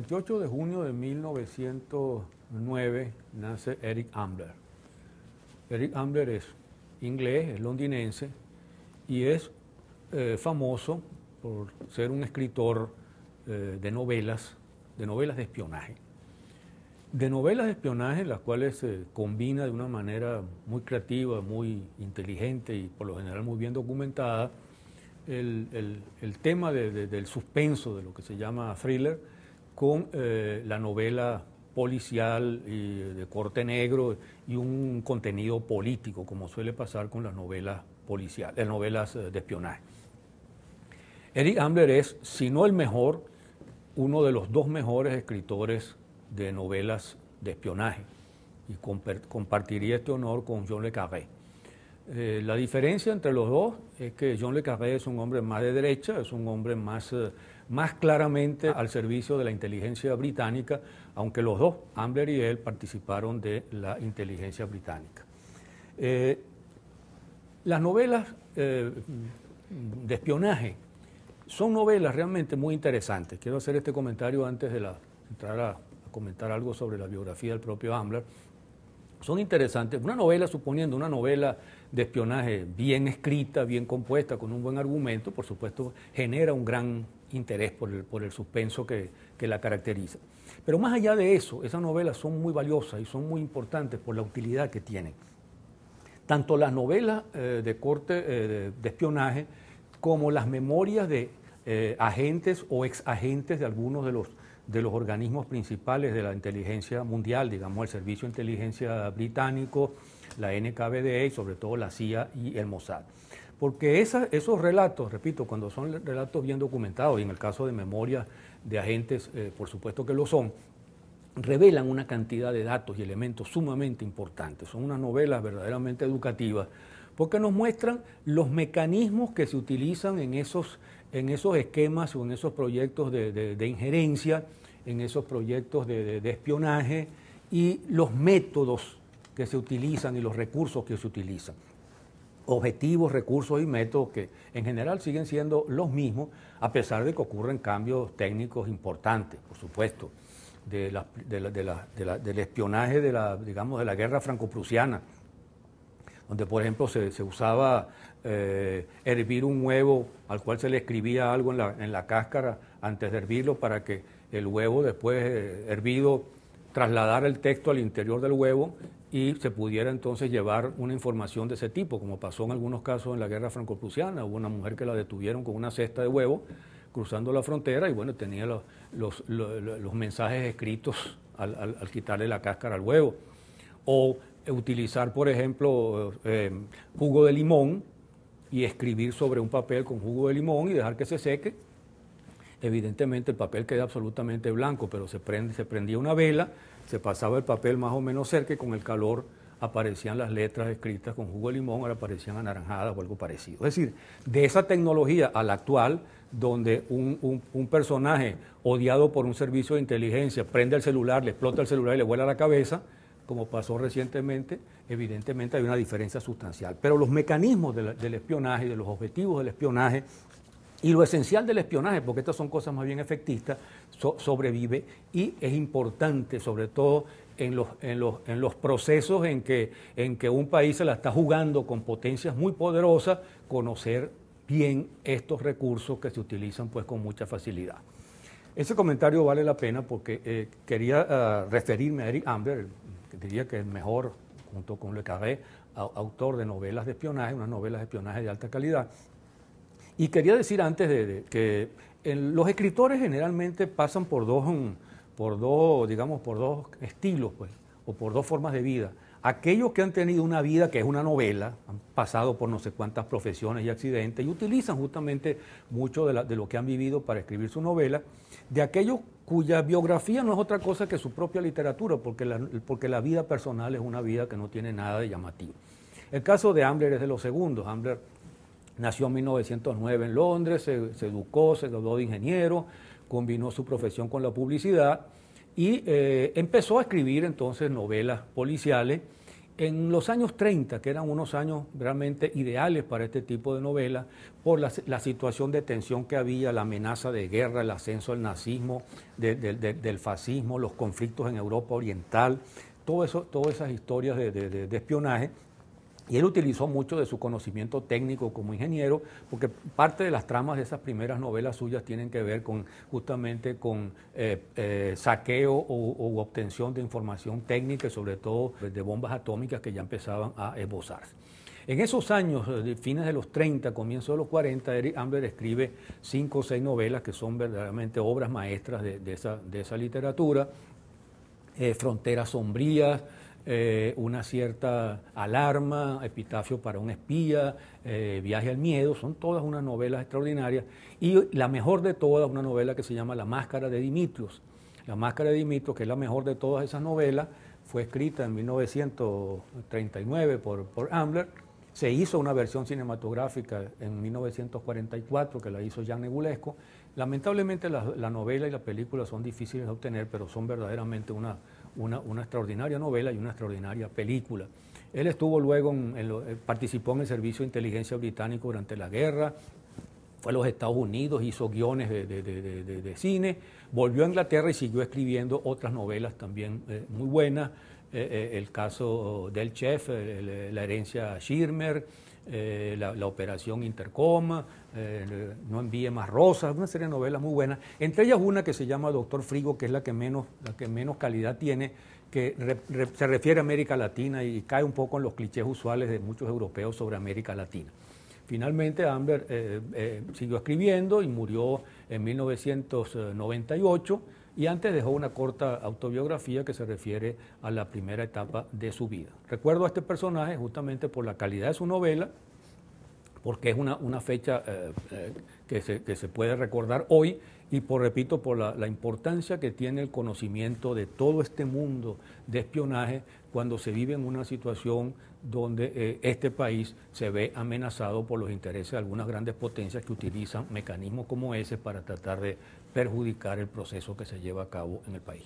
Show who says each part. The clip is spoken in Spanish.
Speaker 1: 28 de junio de 1909 nace Eric Ambler. Eric Ambler es inglés, es londinense y es famoso por ser un escritor de novelas de espionaje. De novelas de espionaje, las cuales se combina de una manera muy creativa, muy inteligente y por lo general muy bien documentada, el tema del suspenso, de lo que se llama thriller, con la novela policial y de corte negro y un contenido político, como suele pasar con las novelas policiales, novelas de espionaje. Eric Ambler es, si no el mejor, uno de los dos mejores escritores de novelas de espionaje y compartiría este honor con John le Carré. La diferencia entre los dos es que John le Carré es un hombre más de derecha, es un hombre más claramente al servicio de la inteligencia británica, aunque los dos, Ambler y él, participaron de la inteligencia británica. Las novelas de espionaje son novelas realmente muy interesantes. Quiero hacer este comentario antes de entrar a comentar algo sobre la biografía del propio Ambler. Son interesantes. Una novela, suponiendo una novela de espionaje bien escrita, bien compuesta, con un buen argumento, por supuesto, genera un gran interés por el suspenso que la caracteriza. Pero más allá de eso, esas novelas son muy valiosas y son muy importantes por la utilidad que tienen. Tanto las novelas de corte de espionaje como las memorias de agentes o exagentes de algunos de los organismos principales de la inteligencia mundial, digamos el Servicio de Inteligencia Británico, la NKVD y sobre todo la CIA y el Mossad. Porque esos relatos, repito, cuando son relatos bien documentados, y en el caso de memorias de agentes, por supuesto que lo son, revelan una cantidad de datos y elementos sumamente importantes. Son unas novelas verdaderamente educativas, porque nos muestran los mecanismos que se utilizan en esos esquemas o en esos proyectos de injerencia, en esos proyectos de espionaje y los métodos que se utilizan y los recursos que se utilizan. Objetivos, recursos y métodos que en general siguen siendo los mismos, a pesar de que ocurren cambios técnicos importantes, por supuesto, del espionaje digamos, de la guerra franco-prusiana, donde por ejemplo se usaba hervir un huevo al cual se le escribía algo en la cáscara antes de hervirlo para que el huevo después hervido trasladara el texto al interior del huevo y se pudiera entonces llevar una información de ese tipo, como pasó en algunos casos en la guerra franco-prusiana. Hubo una mujer que la detuvieron con una cesta de huevos cruzando la frontera y bueno, tenía los mensajes escritos al quitarle la cáscara al huevo. O utilizar, por ejemplo, jugo de limón y escribir sobre un papel con jugo de limón y dejar que se seque. Evidentemente el papel queda absolutamente blanco, pero se prendía una vela, se pasaba el papel más o menos cerca y con el calor aparecían las letras escritas con jugo de limón, ahora aparecían anaranjadas o algo parecido. Es decir, de esa tecnología a la actual, donde un personaje odiado por un servicio de inteligencia prende el celular, le explota el celular y le vuela la cabeza, como pasó recientemente, evidentemente hay una diferencia sustancial. Pero los mecanismos del espionaje, de los objetivos del espionaje y lo esencial del espionaje, porque estas son cosas más bien efectistas, sobrevive y es importante, sobre todo en los procesos en que un país se la está jugando con potencias muy poderosas, conocer bien estos recursos que se utilizan pues con mucha facilidad. Ese comentario vale la pena porque quería referirme a Eric Ambler, que diría que es el mejor, junto con Le Carré, autor de novelas de espionaje, unas novelas de espionaje de alta calidad. Y quería decir antes que los escritores generalmente pasan por dos estilos, pues, o por dos formas de vida. Aquellos que han tenido una vida que es una novela, han pasado por no sé cuántas profesiones y accidentes y utilizan justamente mucho de lo que han vivido para escribir su novela, de aquellos cuya biografía no es otra cosa que su propia literatura, porque la vida personal es una vida que no tiene nada de llamativo. El caso de Ambler es de los segundos. Ambler nació en 1909 en Londres, se educó, se graduó de ingeniero, combinó su profesión con la publicidad y empezó a escribir entonces novelas policiales En los años 30, que eran unos años realmente ideales para este tipo de novelas, por la situación de tensión que había, la amenaza de guerra, el ascenso del nazismo, del fascismo, los conflictos en Europa Oriental, todas esas historias de espionaje. Y él utilizó mucho de su conocimiento técnico como ingeniero, porque parte de las tramas de esas primeras novelas suyas tienen que ver justamente con saqueo u obtención de información técnica, sobre todo de bombas atómicas que ya empezaban a esbozarse. En esos años, fines de los 30, comienzos de los 40, Eric Ambler escribe 5 o 6 novelas que son verdaderamente obras maestras de esa literatura. Fronteras sombrías, una cierta alarma, Epitafio para un espía, Viaje al miedo, son todas unas novelas extraordinarias. Y la mejor de todas, una novela que se llama La máscara de Dimitrios. La máscara de Dimitrios, que es la mejor de todas esas novelas, fue escrita en 1939 por Ambler. Se hizo una versión cinematográfica en 1944 que la hizo Jean Negulesco. Lamentablemente la novela y la película son difíciles de obtener, pero son verdaderamente una extraordinaria novela y una extraordinaria película. Él estuvo luego, participó en el Servicio de Inteligencia Británico durante la guerra, fue a los Estados Unidos, hizo guiones de cine, volvió a Inglaterra y siguió escribiendo otras novelas también muy buenas. El caso del Chef, la herencia Schirmer, la operación Intercom, No envíe más rosas, una serie de novelas muy buenas. Entre ellas una que se llama Doctor Frigo, que es la que menos calidad tiene, que se refiere a América Latina y cae un poco en los clichés usuales de muchos europeos sobre América Latina. Finalmente Ambler siguió escribiendo y murió en 1998, y antes dejó una corta autobiografía que se refiere a la primera etapa de su vida. Recuerdo a este personaje justamente por la calidad de su novela, porque es una fecha que se puede recordar hoy, y repito, por la importancia que tiene el conocimiento de todo este mundo de espionaje cuando se vive en una situación donde este país se ve amenazado por los intereses de algunas grandes potencias que utilizan mecanismos como ese para tratar de perjudicar el proceso que se lleva a cabo en el país.